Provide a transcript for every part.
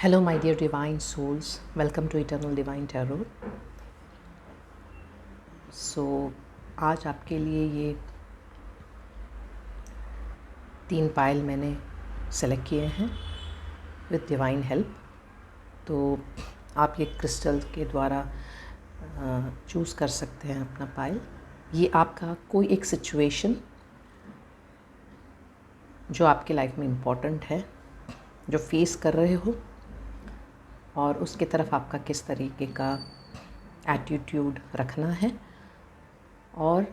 Hello, my dear divine souls. Welcome to Eternal Divine Tarot. आज आपके लिए ये 3 पायल मैंने सेलेक्ट किए हैं विद डिवाइन हेल्प। तो आप ये क्रिस्टल के द्वारा चूज़ कर सकते हैं अपना पायल। ये आपका कोई एक सिचुएशन जो आपके लाइफ में इम्पॉर्टेंट है, जो फेस कर रहे हो, और उसकी तरफ आपका किस तरीके का एटीट्यूड रखना है। और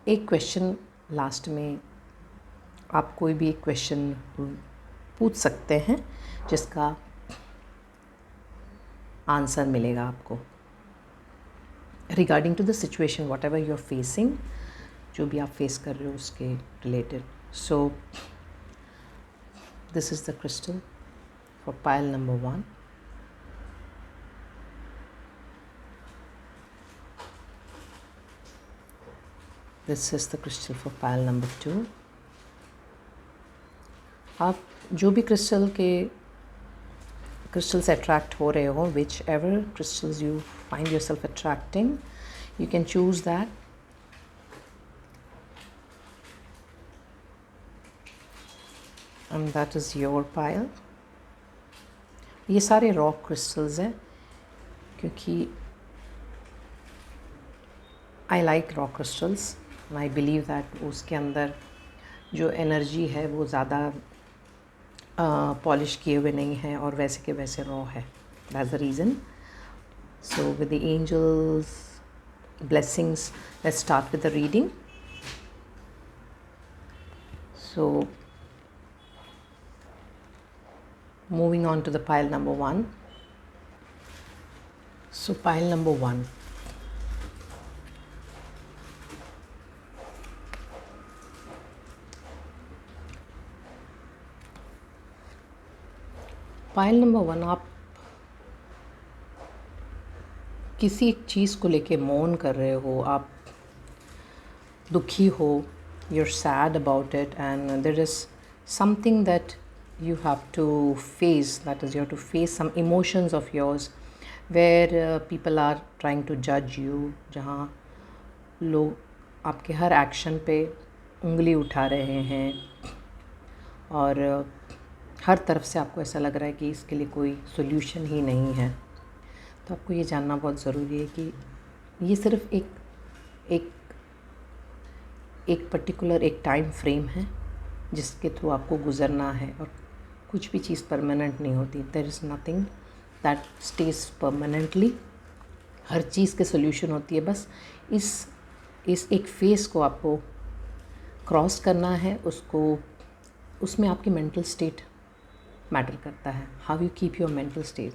एक क्वेश्चन लास्ट में आप कोई भी एक क्वेश्चन पूछ सकते हैं जिसका आंसर मिलेगा आपको regarding to the situation whatever you are facing, जो भी आप फेस कर रहे हो उसके related. So this is the crystal for pile number 1. This is the crystal for pile number 2. आप जो भी क्रिस्टल से अट्रैक्ट हो रहे हो, which ever crystals you find yourself attracting, you can choose that. And that is your pile. ये सारे rock crystals हैं क्योंकि I like rock crystals and I believe that उसके अंदर जो एनर्जी है वो ज़्यादा पॉलिश किए हुए नहीं है और वैसे के वैसे रॉ है। That's the reason. So with the angels blessings let's start with the reading. So moving on to the pile number 1. So pile number 1. Pile number 1, आप किसी एक चीज़ को लेके मौन कर रहे हो, आप दुखी हो, you're sad about it and there is something that you have to face, that is you have to face some emotions of yours where people are trying to judge you, जहाँ लोग आपके हर एक्शन पे उंगली उठा रहे हैं और हर तरफ से आपको ऐसा लग रहा है कि इसके लिए कोई सोल्यूशन ही नहीं है। तो आपको ये जानना बहुत ज़रूरी है कि ये सिर्फ एक पर्टिकुलर एक टाइम फ्रेम है जिसके थ्रू आपको गुज़रना है और कुछ भी चीज़ परमानेंट नहीं होती। There is nothing that stage permanently. हर चीज़ के सोल्यूशन होती है, बस इस एक फेस को आपको क्रॉस करना है। उसमें आपकी मेंटल स्टेट मैटर करता है, how you keep your mental state.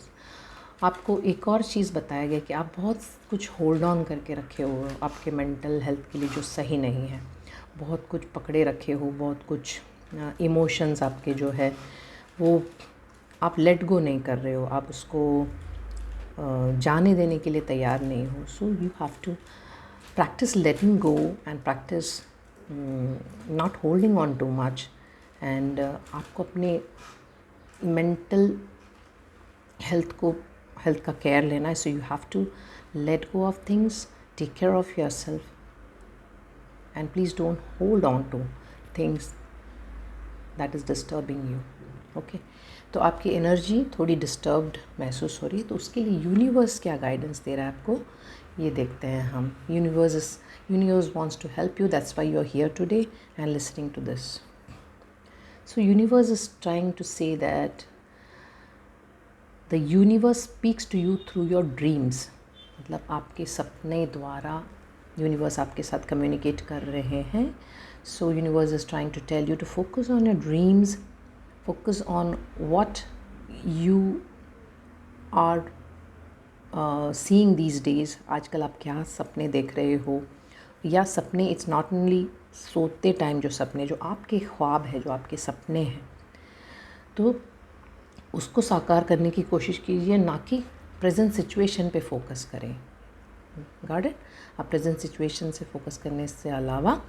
आपको एक और चीज़ बताया गया कि आप बहुत कुछ होल्ड ऑन करके रखे हो आपके मेंटल हेल्थ के लिए जो सही नहीं है, बहुत कुछ पकड़े रखे हो, बहुत कुछ इमोशंस आपके जो है वो आप लेट गो नहीं कर रहे हो, आप उसको जाने देने के लिए तैयार नहीं हो। So you have to practise letting go and practise not holding on too much. And आपको अपने मेंटल हेल्थ का केयर लेना है। So you have to let go of things, take care of yourself and please don't hold on to things that is disturbing you. Okay, तो आपकी energy थोड़ी disturbed महसूस हो रही है, तो उसके लिए यूनिवर्स क्या गाइडेंस दे रहा है आपको, ये देखते हैं हम। Universe wants to help you, that's why you are here today and listening to this. So universe is trying to say that the universe speaks to you through your dreams. मतलब आपके सपने द्वारा यूनिवर्स आपके साथ communicate कर रहे हैं। So universe is trying to tell you to focus on your dreams, focus on what you are seeing these days। आजकल आप क्या सपने देख रहे हो, या सपने इट्स नॉट ओनली सोते टाइम, जो सपने जो आपके ख्वाब है, जो आपके सपने हैं, तो उसको साकार करने की कोशिश कीजिए, ना कि प्रेजेंट सिचुएशन पे फोकस करें। Got it? आप प्रेजेंट सिचुएशन से फोकस करने से अलावा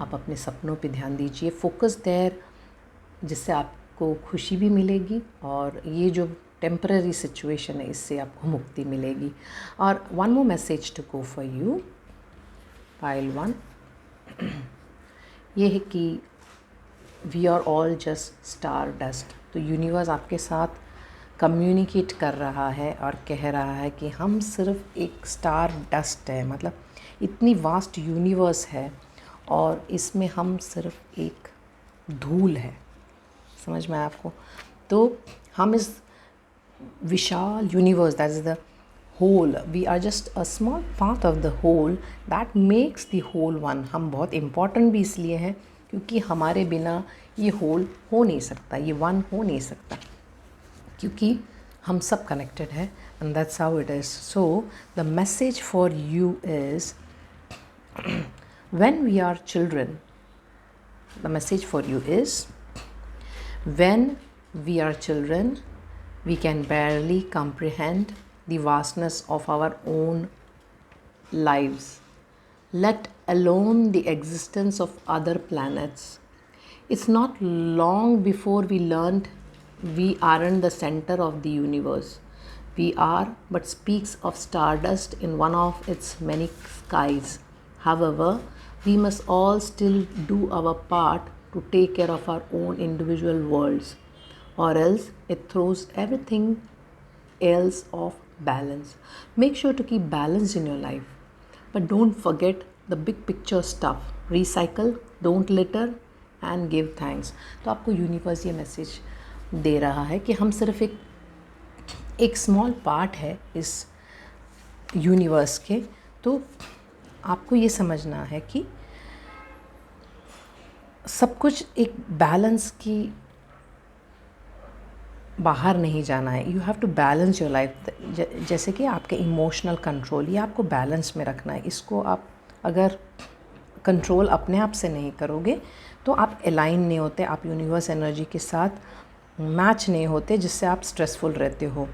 आप अपने सपनों पे ध्यान दीजिए। फोकस देयर, जिससे आप आपको खुशी भी मिलेगी और ये जो टेम्पररी सिचुएशन है इससे आपको मुक्ति मिलेगी। और one more message to go for you, pile 1, ये है कि we are all just star dust. तो यूनिवर्स आपके साथ कम्युनिकेट कर रहा है और कह रहा है कि हम सिर्फ एक स्टार डस्ट है, मतलब इतनी वास्ट यूनिवर्स है और इसमें हम सिर्फ एक धूल है। समझ में आया आपको? तो हम इस विशाल universe, that is the whole, we are just a small part of the whole that makes the whole one. हम बहुत इम्पॉर्टेंट भी इसलिए हैं क्योंकि हमारे बिना ये होल हो नहीं सकता, ये वन हो नहीं सकता, क्योंकि हम सब कनेक्टेड है, and that's how it is. So the message for you is, when we are children, the message for you is, when we are children, we can barely comprehend the vastness of our own lives, let alone the existence of other planets. It's not long before we learned we aren't the center of the universe. We are but speaks of stardust in one of its many skies. However, we must all still do our part to take care of our own individual worlds, or else it throws everything else off balance. Make sure to keep balance in your life, but don't forget the big picture stuff. Recycle, don't litter, and give thanks. तो आपको universe ये message दे रहा है कि हम सिर्फ एक small part है इस यूनिवर्स के। तो आपको ये समझना है कि सब कुछ एक बैलेंस की बाहर नहीं जाना है। You have to balance your life. जैसे कि आपके इमोशनल कंट्रोल, ये आपको बैलेंस में रखना है। इसको आप अगर कंट्रोल अपने आप से नहीं करोगे तो आप अलाइन नहीं होते, आप यूनिवर्स एनर्जी के साथ मैच नहीं होते, जिससे आप स्ट्रेसफुल रहते हो।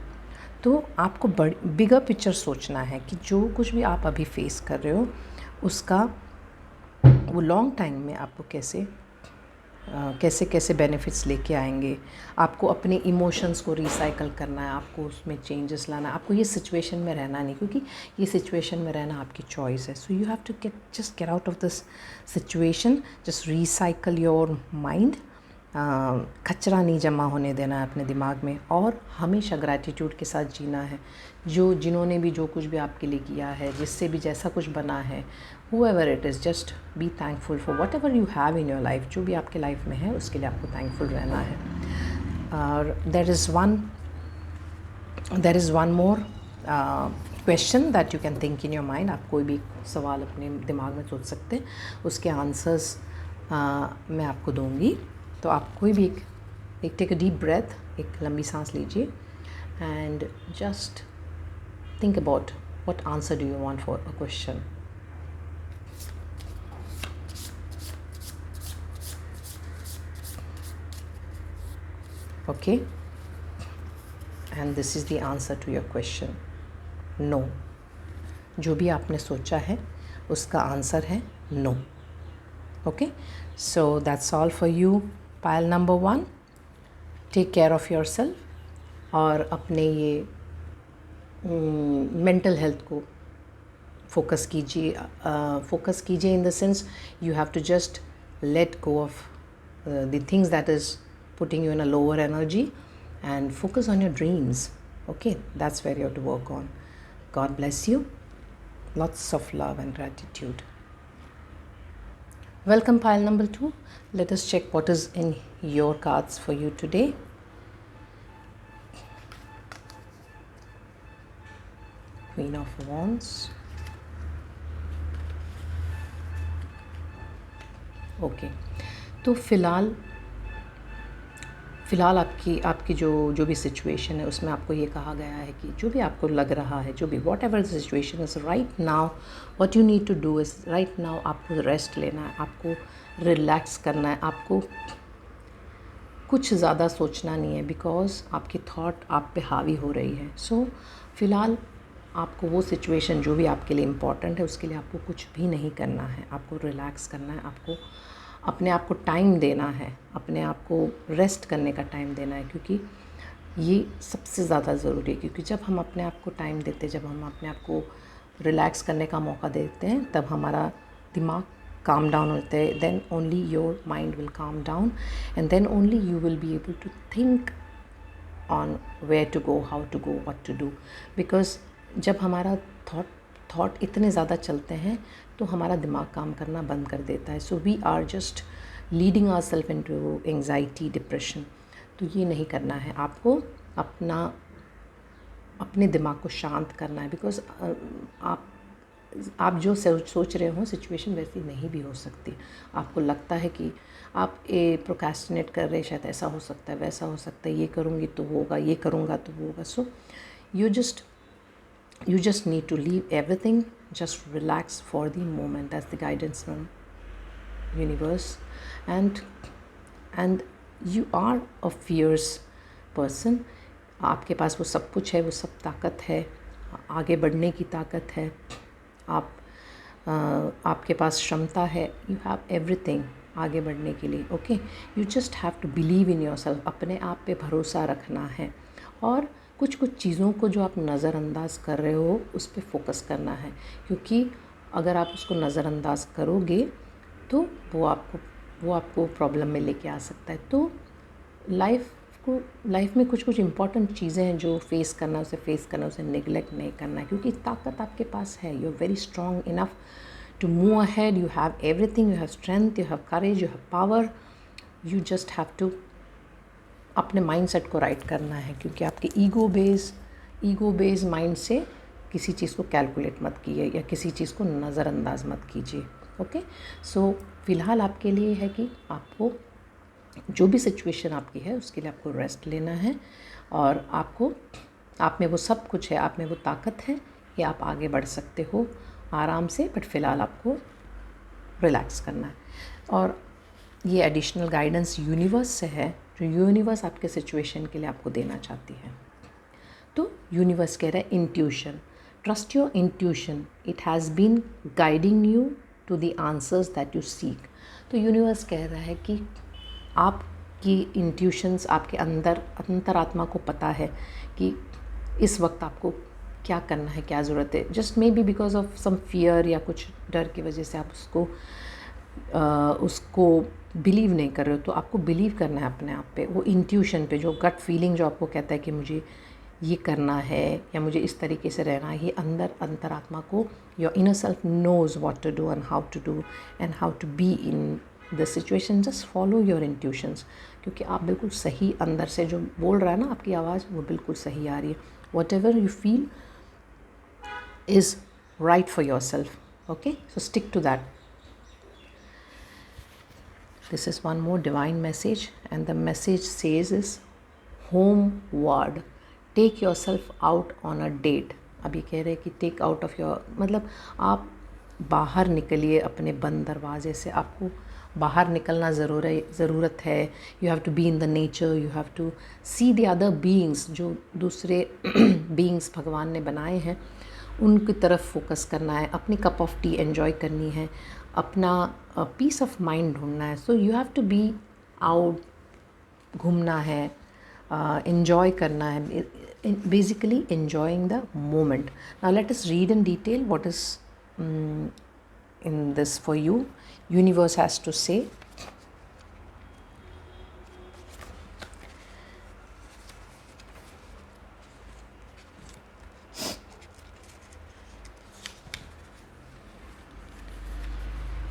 तो आपको बिगर पिक्चर सोचना है कि जो कुछ भी आप अभी फेस कर रहे हो उसका वो लॉन्ग टाइम में आपको कैसे बेनिफिट्स लेके आएंगे। आपको अपने इमोशंस को रिसाइकल करना है, आपको उसमें चेंजेस लाना है। आपको ये सिचुएशन में रहना नहीं, क्योंकि ये सिचुएशन में रहना आपकी चॉइस है। So you have to get out of this situation, just recycle your mind. कचरा नहीं जमा होने देना है अपने दिमाग में, और हमेशा ग्रैटिट्यूड के साथ जीना है। जिन्होंने भी जो कुछ भी आपके लिए किया है, जिससे भी जैसा कुछ बना है, whoever it is, just be thankful for whatever you have in your life. जो भी आपके लाइफ में है उसके लिए आपको थैंकफुल रहना है। और there is one more question that you can think in your mind. आप कोई भी सवाल अपने दिमाग में सोच सकते हैं, उसके आंसर्स मैं आपको दूंगी। तो आप कोई भी एक टेक अ डीप ब्रेथ, एक लंबी सांस लीजिए, and just think about what answer do you want for a question. Okay, and this is the answer to your question, no. जो भी आपने सोचा है उसका आंसर है no. Okay, so that's all for you. Pile number 1, take care of yourself, और अपने ये मेंटल हेल्थ को फोकस कीजिए in the sense you have to just let go of the things that is putting you in a lower energy and focus on your dreams. Okay, that's where you have to work on. God bless you. Lots of love and gratitude. Welcome pile number 2. Let us check what is in your cards for you today. Queen of Wands. Okay, तो फ़िलहाल आपकी जो भी situation है उसमें आपको ये कहा गया है कि जो भी आपको लग रहा है, जो भी whatever the situation is right now, what you need to do is right now आपको रेस्ट लेना है, आपको रिलैक्स करना है, आपको कुछ ज़्यादा सोचना नहीं है, बिकॉज आपकी थॉट आप पे हावी हो रही है. सो फ़िलहाल आपको वो सिचुएशन जो भी आपके लिए इम्पॉर्टेंट है उसके लिए आपको कुछ भी नहीं करना है, आपको रिलैक्स करना है, आपको अपने आप को टाइम देना है, अपने आप को रेस्ट करने का टाइम देना है, क्योंकि ये सबसे ज़्यादा ज़रूरी है। क्योंकि जब हम अपने आप को टाइम देते हैं, जब हम अपने आप को रिलैक्स करने का मौका देते हैं, तब हमारा दिमाग calm down होते हैं, then only your mind will calm down and then only you will be able to think on where to go, how to go, what to do. Because जब हमारा थॉट इतने ज़्यादा चलते हैं तो हमारा दिमाग काम करना बंद कर देता है. So we are just leading our self into anxiety, depression. तो ये नहीं करना है. आपको अपने दिमाग को शांत करना है. बिकॉज आप जो सोच रहे हो सिचुएशन वैसी नहीं भी हो सकती. आपको लगता है कि आप प्रोक्रेस्टिनेट कर रहे, शायद ऐसा हो सकता है, वैसा हो सकता है, ये करूँगी तो होगा, ये करूँगा तो वो होगा. सो you just need to leave everything, just relax for the moment. That's the guidance from universe. And you are a fierce person. आपके पास वो सब कुछ है, वो सब ताकत है, आगे बढ़ने की ताकत है. आपके पास क्षमता है. यू हैव एवरीथिंग आगे बढ़ने के लिए. Okay, you just have to believe in yourself. अपने आप पे भरोसा रखना है और कुछ चीज़ों को जो आप नज़रअंदाज कर रहे हो उस पर फोकस करना है. क्योंकि अगर आप उसको नज़रअंदाज करोगे तो वो आपको प्रॉब्लम में लेके आ सकता है. तो लाइफ में कुछ इम्पॉर्टेंट चीज़ें हैं जो फेस करना, उसे नेगलेक्ट नहीं करना है. क्योंकि ताकत आपके पास है. You are very strong enough to move ahead. You have everything. You have strength, you have courage, you have power. You just have to अपने माइंडसेट को राइट करना है. क्योंकि आपके ईगो बेस माइंड से किसी चीज़ को कैलकुलेट मत कीजिए या किसी चीज़ को नज़रअंदाज मत कीजिए. ओके, सो फ़िलहाल आपके लिए है कि आपको जो भी सिचुएशन आपकी है उसके लिए आपको रेस्ट लेना है. और आप में वो सब कुछ है, आप में वो ताकत है कि आप आगे बढ़ सकते हो आराम से. बट फ़िलहाल आपको रिलैक्स करना है. और ये एडिशनल गाइडेंस यूनिवर्स से है, जो यूनिवर्स आपके सिचुएशन के लिए आपको देना चाहती है. तो यूनिवर्स कह रहा है intuition. Trust your intuition. It has been guiding you to the answers that you seek. तो यूनिवर्स कह रहा है कि आपकी इंट्यूशंस, आपके अंतरात्मा को पता है कि इस वक्त आपको क्या करना है, क्या ज़रूरत है. Just maybe because of some fear या कुछ डर की वजह से आप उसको बिलीव नहीं कर रहे हो. तो आपको बिलीव करना है अपने आप पे, वो इंट्यूशन पे, जो गट फीलिंग जो आपको कहता है कि मुझे ये करना है या मुझे इस तरीके से रहना है. ये अंतरात्मा को, your inner self knows what to do and how to do and how to be in the situation. Just follow your intuitions. क्योंकि आप बिल्कुल सही, अंदर से जो बोल रहा है ना आपकी आवाज़, वो बिल्कुल सही आ रही है. Whatever you feel is right for yourself. Okay, so stick to that. This is one more divine message, and the message says is homeward. Take yourself out on a date. अब ये कह रहे हैं कि take out of your, मतलब आप बाहर निकलिए अपने बंद दरवाजे से. आपको बाहर निकलना ज़रूरत है. You have to be in the nature. You have to see the other beings, जो दूसरे बीइंग्स भगवान ने बनाए हैं, उनकी तरफ फोकस करना है. अपनी कप ऑफ टी एंजॉय करनी है. अपना पीस ऑफ माइंड ढूंढना है. So you have to be out, घूमना है, enjoy करना है, basically enjoying the moment. Now let us read in detail what is in this for you. Universe has to say.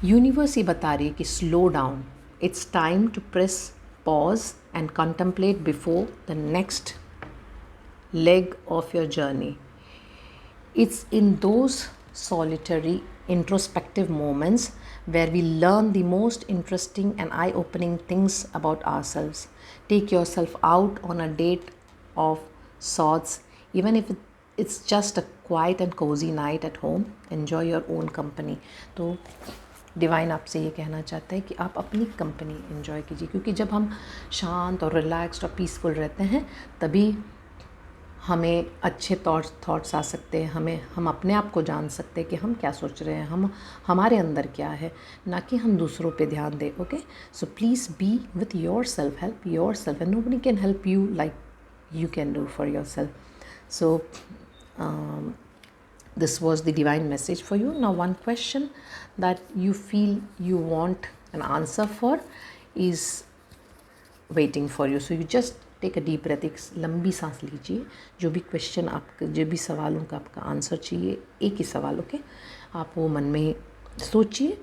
Universe ये बता रही है कि slow down. It's time to press pause and contemplate before the next leg of your journey. It's in those solitary introspective moments where we learn the most interesting and eye-opening things about ourselves. Take yourself out on a date of sorts, even if it's just a quiet and cozy night at home. Enjoy your own company. तो divine आपसे ये कहना चाहता है कि आप अपनी company enjoy कीजिए. क्योंकि जब हम शांत और रिलैक्स्ड और पीसफुल रहते हैं तभी हमें अच्छे थॉट्स आ सकते हैं, हम अपने आप को जान सकते हैं कि हम क्या सोच रहे हैं, हमारे अंदर क्या है, ना कि हम दूसरों पे ध्यान दें. Okay, so please be with your self, help your self, and nobody can help you like you can do for yourself. So this was the divine message for you. Now one question that you feel you want an answer for is waiting for you. So you just take a deep breath, एक लंबी सांस लीजिए. जो भी question आपका, जो भी सवालों का आपका आंसर चाहिए, एक ही सवाल, ओके, आप वो मन में सोचिए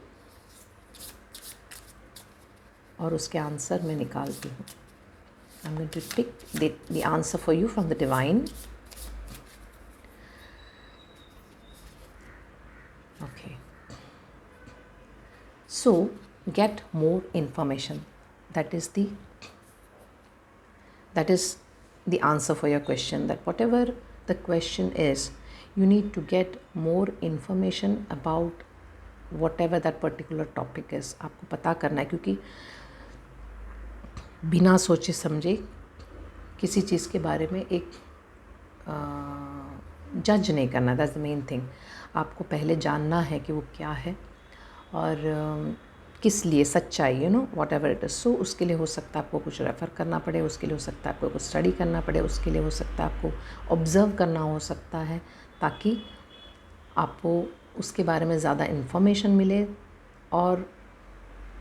और उसके आंसर मैं निकालती हूँ. I'm going to pick the answer for you from the divine. Okay. So get more information. That is the answer for your question. That whatever the question is, you need to get more information about whatever that particular topic is. आपको पता करना है, क्योंकि बिना सोचे समझे किसी चीज़ के बारे में एक जज नहीं करना. That's the main thing. आपको पहले जानना है कि वो क्या है और किस लिए, सच्चाई, you know, whatever it is. So उसके लिए हो सकता है आपको कुछ रेफ़र करना पड़े, उसके लिए हो सकता है आपको कुछ स्टडी करना पड़े, उसके लिए हो सकता है आपको ऑब्ज़र्व करना हो सकता है, ताकि आपको उसके बारे में ज़्यादा इन्फॉर्मेशन मिले और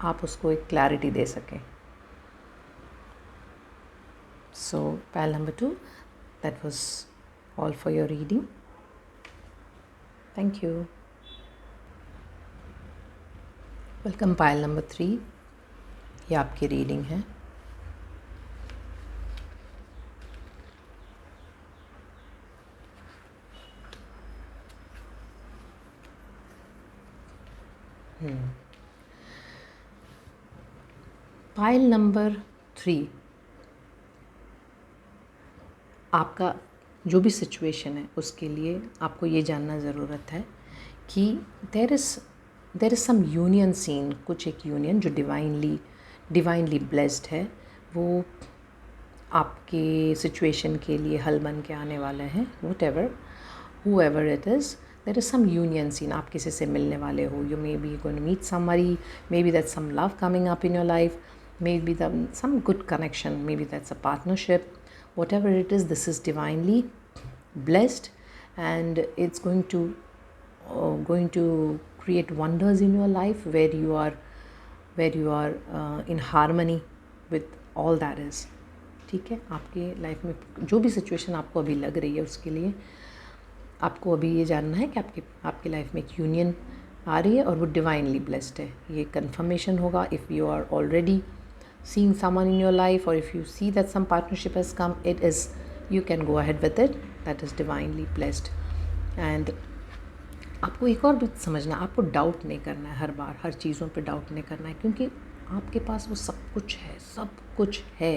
आप उसको एक क्लैरिटी दे सकें. So pile number 2, that was all for your reading. Thank you. Welcome pile number 3. ये आपकी रीडिंग है. पाइल नंबर 3, आपका जो भी सिचुएशन है उसके लिए आपको ये जानना ज़रूरत है कि there is some union scene. कुछ एक यूनियन जो डिवाइनली ब्लेस्ड है, वो आपके सिचुएशन के लिए हल बन के आने वाले हैं. whoever it is, there is some union scene. आप किसी से मिलने वाले हो. You may be going to meet somebody. Maybe that's some love coming up in your life. Maybe some good connection. Maybe that's a partnership. Whatever it is, this is divinely blessed, and it's going to create wonders in your life where you are in harmony with all that is. ठीक है. आपके life में जो भी situation आपको अभी लग रही है, उसके लिए आपको अभी ये जानना है कि आपकी लाइफ में एक यूनियन आ रही है और वो डिवाइनली ब्लेस्ड है. ये कंफर्मेशन होगा if you are already seeing someone in your life, or if you see that some partnership has come, you can go ahead with it. That is divinely blessed. And आपको एक और भी समझना, आपको doubt नहीं करना है हर बार, हर चीज़ों पे डाउट नहीं करना है, क्योंकि आपके पास वो सब कुछ है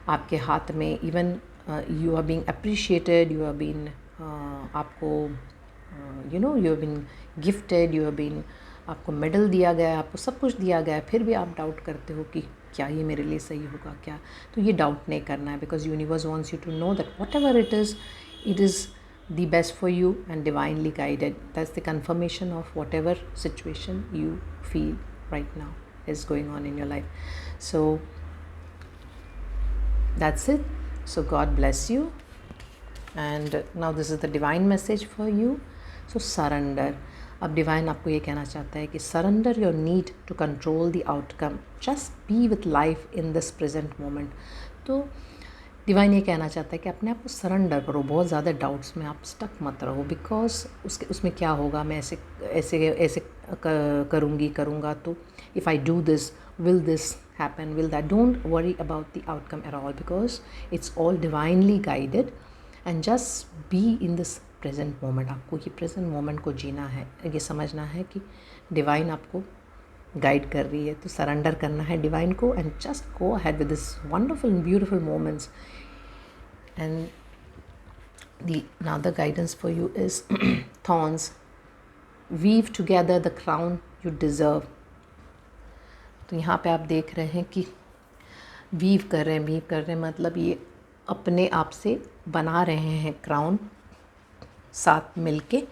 आपके हाथ में. Even you are being appreciated, you are being आपको you are being gifted, you are being, आपको मेडल दिया गया है, आपको सब कुछ दिया गया है, फिर भी आप डाउट करते हो कि क्या ये मेरे लिए सही होगा क्या. तो ये डाउट नहीं करना है, because universe wants you to know that whatever it is the best for you and divinely guided. That's the confirmation of whatever situation you feel right now is going on in your life. So that's it. So God bless you. And now this is the divine message for you. So surrender. अब divine आपको ये कहना चाहता है कि surrender your need to control the outcome, just be with life in this present moment. तो divine ये कहना चाहता है कि अपने आप को सरेंडर करो, बहुत ज़्यादा डाउट्स में आप स्टक मत रहो, बिकॉज उसमें क्या होगा, मैं ऐसे करूँगा तो if I do this, will this happen, will that. Don't worry about the outcome at all, because it's all divinely guided. And just be in this present moment. आपको ये प्रेजेंट मोमेंट को जीना है, ये समझना है कि डिवाइन आपको guide कर रही है, तो सरेंडर करना है डिवाइन को, and just go ahead with this wonderful and beautiful moments. And now the guidance for you is thorns, weave together the crown you deserve. तो यहाँ पे आप देख रहे हैं कि वीव कर रहे हैं मतलब ये अपने आप से बना रहे हैं क्राउन साथ मिलके,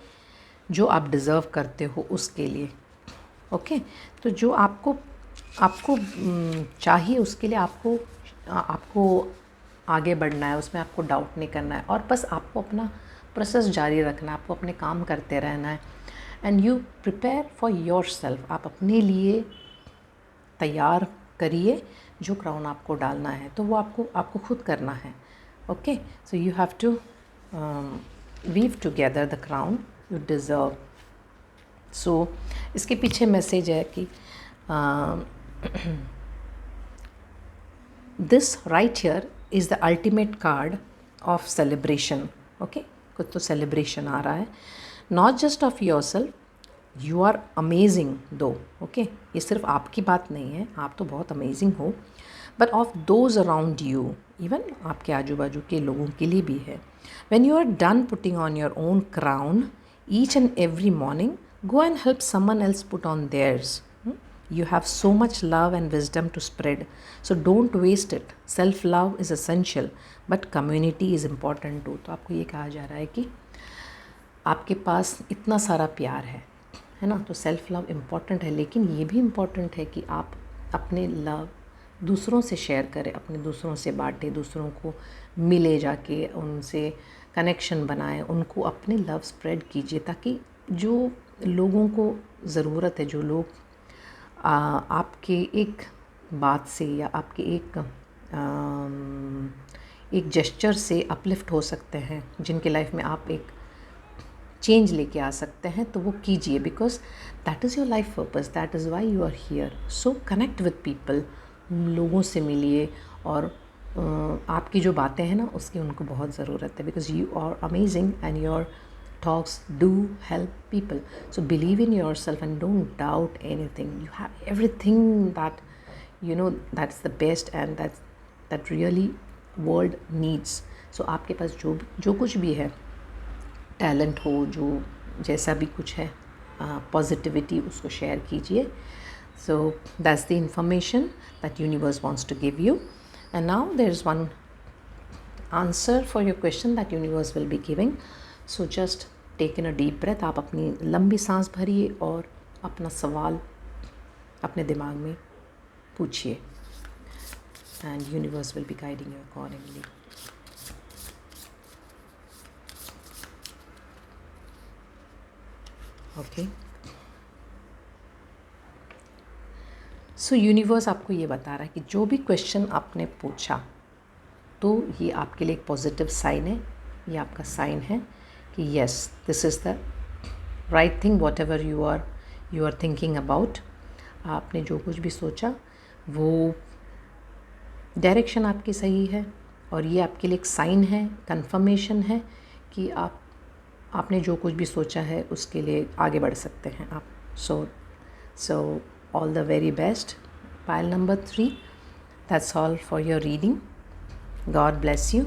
जो आप डिज़र्व करते हो उसके लिए। ओके, तो जो आपको आपको चाहिए उसके लिए आपको आगे बढ़ना है, उसमें आपको डाउट नहीं करना है, और बस आपको अपना प्रोसेस जारी रखना है, आपको अपने काम करते रहना है। And you prepare for your self, आप अपने लिए तैयार करिए जो क्राउन आपको डालना है, तो वो आपको खुद करना है। Okay, so you have to weave together the crown you deserve. So इसके पीछे मैसेज है कि this right here is the ultimate card of celebration. Okay, कुछ तो सेलिब्रेशन आ रहा है, not just of yourself, you are amazing though. Okay, ये सिर्फ आपकी बात नहीं है, आप तो बहुत अमेजिंग हो, but of those around you, even आपके आजू बाजू के लोगों के लिए भी है। When you are done putting on your own crown each and every morning, go and help someone else put on theirs. You have so much love and wisdom to spread, so don't waste it. Self love is essential, but community is important too. तो आपको ये कहा जा रहा है कि आपके पास इतना सारा प्यार है ना, तो सेल्फ लव इम्पॉर्टेंट है, लेकिन ये भी इम्पॉर्टेंट है कि आप अपने लव दूसरों से शेयर करें, अपने दूसरों से बांटें, दूसरों को मिले जाके उनसे कनेक्शन बनाएं, उनको अपने लव स्प्रेड कीजिए, ताकि जो लोगों को ज़रूरत है, जो लोग आपके एक बात से या आपके एक जेस्चर से अपलिफ्ट हो सकते हैं, जिनके लाइफ में आप एक चेंज लेके आ सकते हैं, तो वो कीजिए, because that is your life purpose, that is why you are here. So connect with people, लोगों से मिलिए, और आपकी जो बातें हैं ना उसकी उनको बहुत ज़रूरत है, because you are amazing and your talks do help people. So believe in yourself and don't doubt anything. You have everything that you know that's the best and that really world needs. So आपके पास जो कुछ भी है, talent हो, जो जैसा भी कुछ है, पॉजिटिविटी उसको शेयर कीजिए. So that's the information that universe wants to give you. And now there's one answer for your question that universe will be giving. So just take in a deep breath. आप अपनी लंबी सांस भरिए और अपना सवाल अपने दिमाग में पूछिए, and universe will be guiding you accordingly. Okay, so universe आपको ये बता रहा है कि जो भी क्वेश्चन आपने पूछा, तो ये आपके लिए एक पॉजिटिव साइन है, ये आपका साइन है कि yes, this is the right thing, whatever you are thinking about. आपने जो कुछ भी सोचा वो डायरेक्शन आपकी सही है, और ये आपके लिए एक साइन है, कंफर्मेशन है कि आपने जो कुछ भी सोचा है उसके लिए आगे बढ़ सकते हैं आप. So all the very best. Pile number 3, that's all for your reading. God bless you.